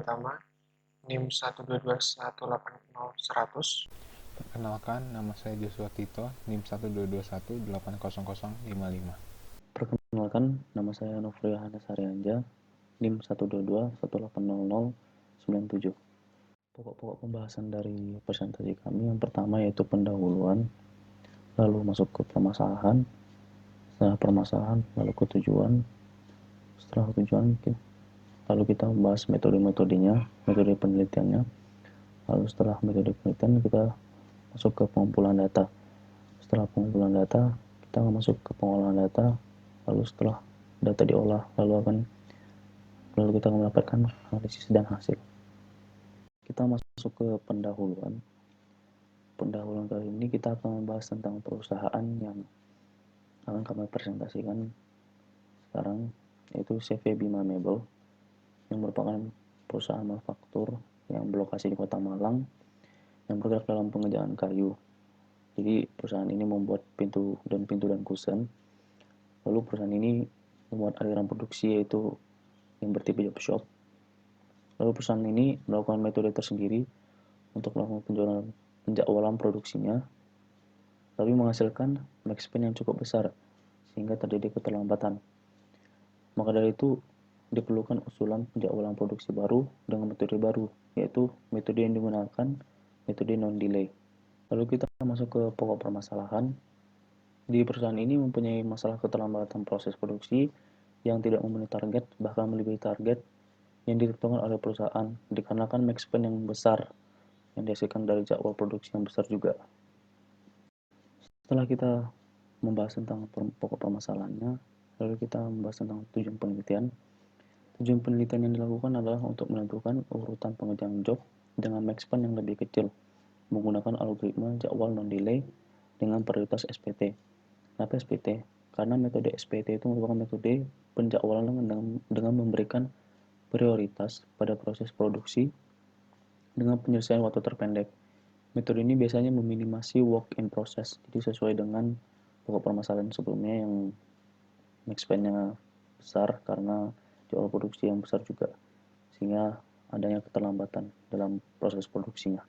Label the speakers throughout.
Speaker 1: Pratama, NIM 122180100.
Speaker 2: Perkenalkan, nama saya Joshua Tito, NIM 122180055.
Speaker 3: Perkenalkan, nama saya Nofri Yohanes Arianja, NIM 122180097. Pokok-pokok pembahasan dari presentasi kami yang pertama yaitu pendahuluan, lalu masuk ke permasalahan, setelah permasalahan lalu ke tujuan, setelah tujuan lalu kita membahas metode-metodenya, metode penelitiannya, lalu setelah metode penelitian kita masuk ke pengumpulan data. Setelah pengumpulan data kita masuk ke pengolahan data, lalu setelah data diolah lalu kita mendapatkan analisis dan hasil. Kita masuk ke pendahuluan. Pendahuluan kali ini kita akan membahas tentang perusahaan yang akan kami presentasikan sekarang, yaitu CV Bima Mebel, yang merupakan perusahaan manufaktur yang berlokasi di Kota Malang yang bergerak dalam pengerjaan kayu. Jadi perusahaan ini membuat pintu dan kusen. Lalu perusahaan ini membuat aliran produksi yaitu yang bertipe job shop. Lalu perusahaan ini melakukan metode tersendiri untuk melakukan penjadwalan produksinya, tapi menghasilkan max spend yang cukup besar sehingga terjadi keterlambatan. Maka dari itu diperlukan usulan penjadwalan produksi baru dengan metode baru, yaitu metode yang digunakan metode non-delay. Lalu kita masuk ke pokok permasalahan. Di perusahaan ini mempunyai masalah keterlambatan proses produksi yang tidak memenuhi target, bahkan melebihi target yang ditentukan oleh perusahaan dikarenakan max spend yang besar yang dihasilkan dari jadwal produksi yang besar juga. Setelah kita membahas tentang pokok permasalahannya, lalu kita membahas tentang tujuan penelitian. Tujuan penelitian yang dilakukan adalah untuk menentukan urutan pengerjaan job dengan max spend yang lebih kecil menggunakan algoritma jadwal non-delay dengan prioritas SPT. Kenapa SPT? Karena metode SPT itu merupakan metode penjadwalan dengan memberikan prioritas pada proses produksi dengan penyelesaian waktu terpendek. Metode ini biasanya meminimasi work in process, jadi sesuai dengan pokok permasalahan sebelumnya yang max spend-nya besar karena jadwal produksi yang besar juga, sehingga adanya keterlambatan dalam proses produksinya.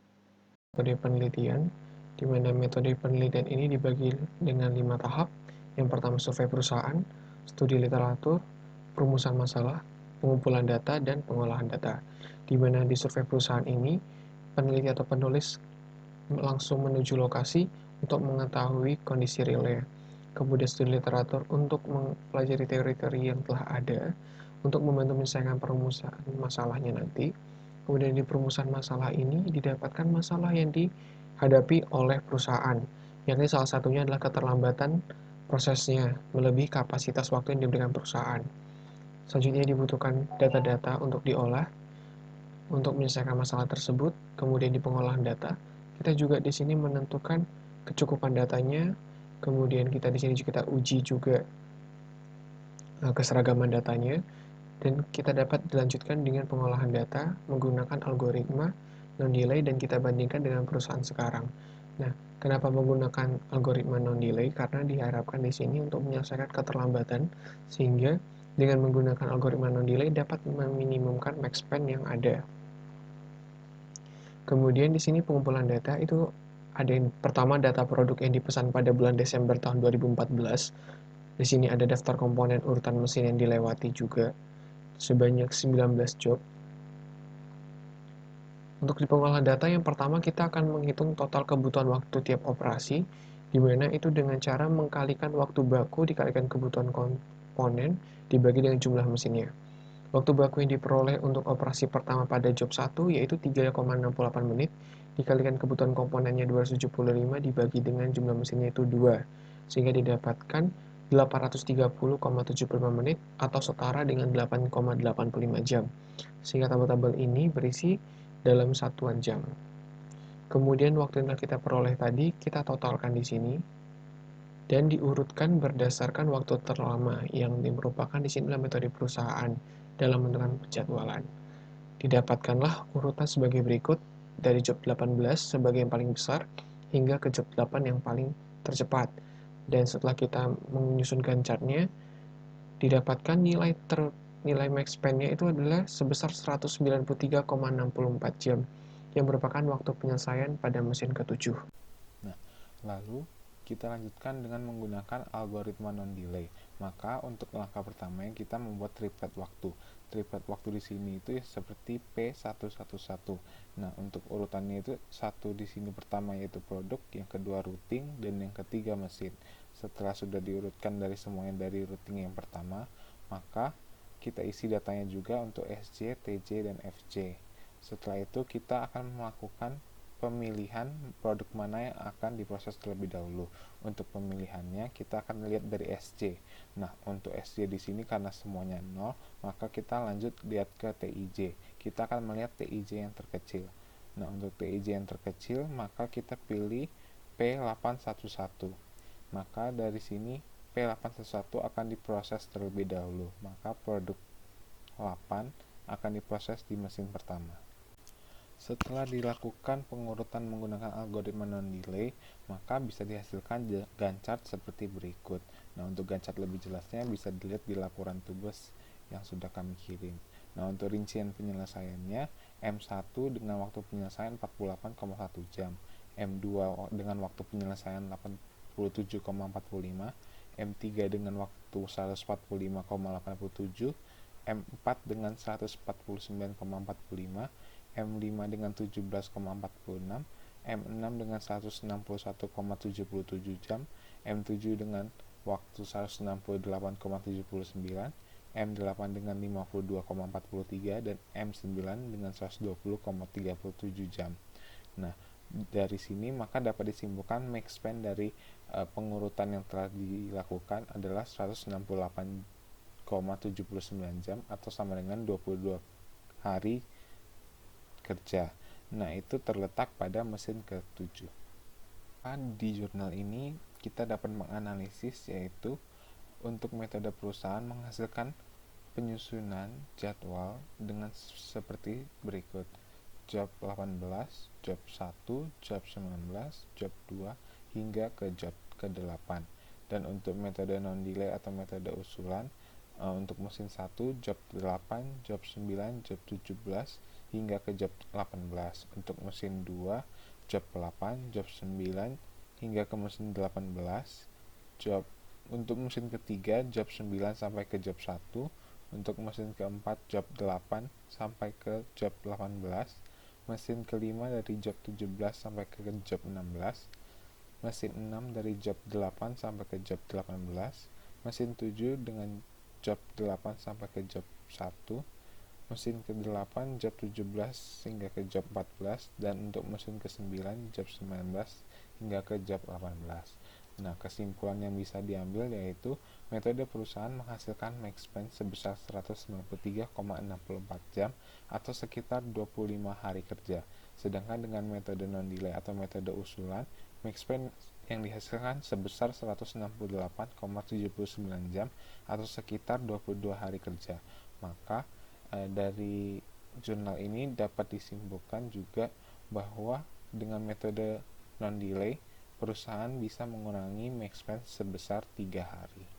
Speaker 1: Metode penelitian, di mana metode penelitian ini dibagi dengan 5 tahap. Yang pertama survei perusahaan, studi literatur, perumusan masalah, pengumpulan data, dan pengolahan data. Di mana di survei perusahaan ini, peneliti atau penulis langsung menuju lokasi untuk mengetahui kondisi realnya. Kemudian studi literatur untuk mempelajari teori-teori yang telah ada untuk membantu menyelesaikan perumusan masalahnya nanti. Kemudian di perumusan masalah ini didapatkan masalah yang dihadapi oleh perusahaan, yakni salah satunya adalah keterlambatan prosesnya melebihi kapasitas waktu yang diberikan perusahaan. Selanjutnya dibutuhkan data-data untuk diolah untuk menyelesaikan masalah tersebut. Kemudian di pengolahan data, kita juga di sini menentukan kecukupan datanya. Kemudian kita di sini kita uji juga keseragaman datanya, dan kita dapat dilanjutkan dengan pengolahan data menggunakan algoritma non-delay dan kita bandingkan dengan perusahaan sekarang. Nah, kenapa menggunakan algoritma non-delay? Karena diharapkan di sini untuk menyelesaikan keterlambatan, sehingga dengan menggunakan algoritma non-delay dapat meminimumkan max spend yang ada. Kemudian di sini pengumpulan data itu ada yang pertama data produk yang dipesan pada bulan Desember tahun 2014. Di sini ada daftar komponen urutan mesin yang dilewati juga sebanyak 19 job. Untuk di pengolahan data yang pertama kita akan menghitung total kebutuhan waktu tiap operasi, di mana itu dengan cara mengkalikan waktu baku dikalikan kebutuhan komponen dibagi dengan jumlah mesinnya. Waktu baku yang diperoleh untuk operasi pertama pada job 1 yaitu 3,68 menit, dikalikan kebutuhan komponennya 275 dibagi dengan jumlah mesinnya itu 2, sehingga didapatkan 830,75 menit atau setara dengan 8,85 jam. Sehingga tabel-tabel ini berisi dalam satuan jam. Kemudian waktu yang kita peroleh tadi kita totalkan di sini dan diurutkan berdasarkan waktu terlama yang merupakan di sini adalah metode perusahaan dalam menentukan penjadwalan. Didapatkanlah urutan sebagai berikut dari job 18 sebagai yang paling besar hingga ke job 8 yang paling tercepat. Dan setelah kita menyusunkan chartnya, didapatkan nilai nilai max span-nya itu adalah sebesar 193,64 jam, yang merupakan waktu penyelesaian pada mesin ke-7.
Speaker 2: Nah, lalu kita lanjutkan dengan menggunakan algoritma non-delay. Maka untuk langkah pertamanya kita membuat triplet waktu. Triplet waktu di sini itu seperti P111. Nah, untuk urutannya itu satu di sini pertama yaitu produk, yang kedua routing, dan yang ketiga mesin. Setelah sudah diurutkan dari semuanya dari routing yang pertama, maka kita isi datanya juga untuk SJ, TJ, dan FJ. Setelah itu kita akan melakukan pemilihan produk mana yang akan diproses terlebih dahulu. Untuk pemilihannya kita akan lihat dari SJ. Nah, untuk SJ di sini karena semuanya 0, maka kita lanjut lihat ke TIJ. Kita akan melihat TIJ yang terkecil. Nah, untuk TIJ yang terkecil maka kita pilih P811. Maka dari sini P811 akan diproses terlebih dahulu. Maka produk 8 akan diproses di mesin pertama. Setelah dilakukan pengurutan menggunakan algoritma non-delay, maka bisa dihasilkan Gantt chart seperti berikut. Nah, untuk Gantt chart lebih jelasnya bisa dilihat di laporan tugas yang sudah kami kirim. Nah, untuk rincian penyelesaiannya, M1 dengan waktu penyelesaian 48,1 jam, M2 dengan waktu penyelesaian 87,45, M3 dengan waktu 145,87, M4 dengan 149,45, M5 dengan 17,46, M6 dengan 161,77 jam, M7 dengan waktu 168,79, M8 dengan 52,43, dan M9 dengan 120,37 jam. Nah, dari sini maka dapat disimpulkan max span dari pengurutan yang telah dilakukan adalah 168,79 jam atau sama dengan 22 hari kerja. Nah, itu terletak pada mesin ke-7. Di jurnal ini kita dapat menganalisis yaitu untuk metode perusahaan menghasilkan penyusunan jadwal dengan seperti berikut: job 18, job 1, job 19, job 2 hingga ke job ke-8. Dan untuk metode non-delay atau metode usulan, untuk mesin 1 job 8, job 9, job 17 hingga ke job 18. Untuk mesin 2 job 8, job 9 hingga ke mesin 18. Untuk mesin ketiga job 9 sampai ke job 1. Untuk mesin keempat job 8 sampai ke job 18. Mesin kelima dari job 17 sampai ke job 16. Mesin 6 dari job 8 sampai ke job 18. Mesin 7 dengan job 8 sampai ke job 1. Mesin ke-8 job 17 hingga ke job 14, dan untuk mesin ke-9 job 19 hingga ke job 18. Nah, kesimpulan yang bisa diambil yaitu metode perusahaan menghasilkan max span sebesar 193,64 jam atau sekitar 25 hari kerja. Sedangkan dengan metode non-delay atau metode usulan, max span yang dihasilkan sebesar 168,79 jam atau sekitar 22 hari kerja. Maka dari jurnal ini dapat disimpulkan juga bahwa dengan metode non-delay, perusahaan bisa mengurangi max span sebesar 3 hari.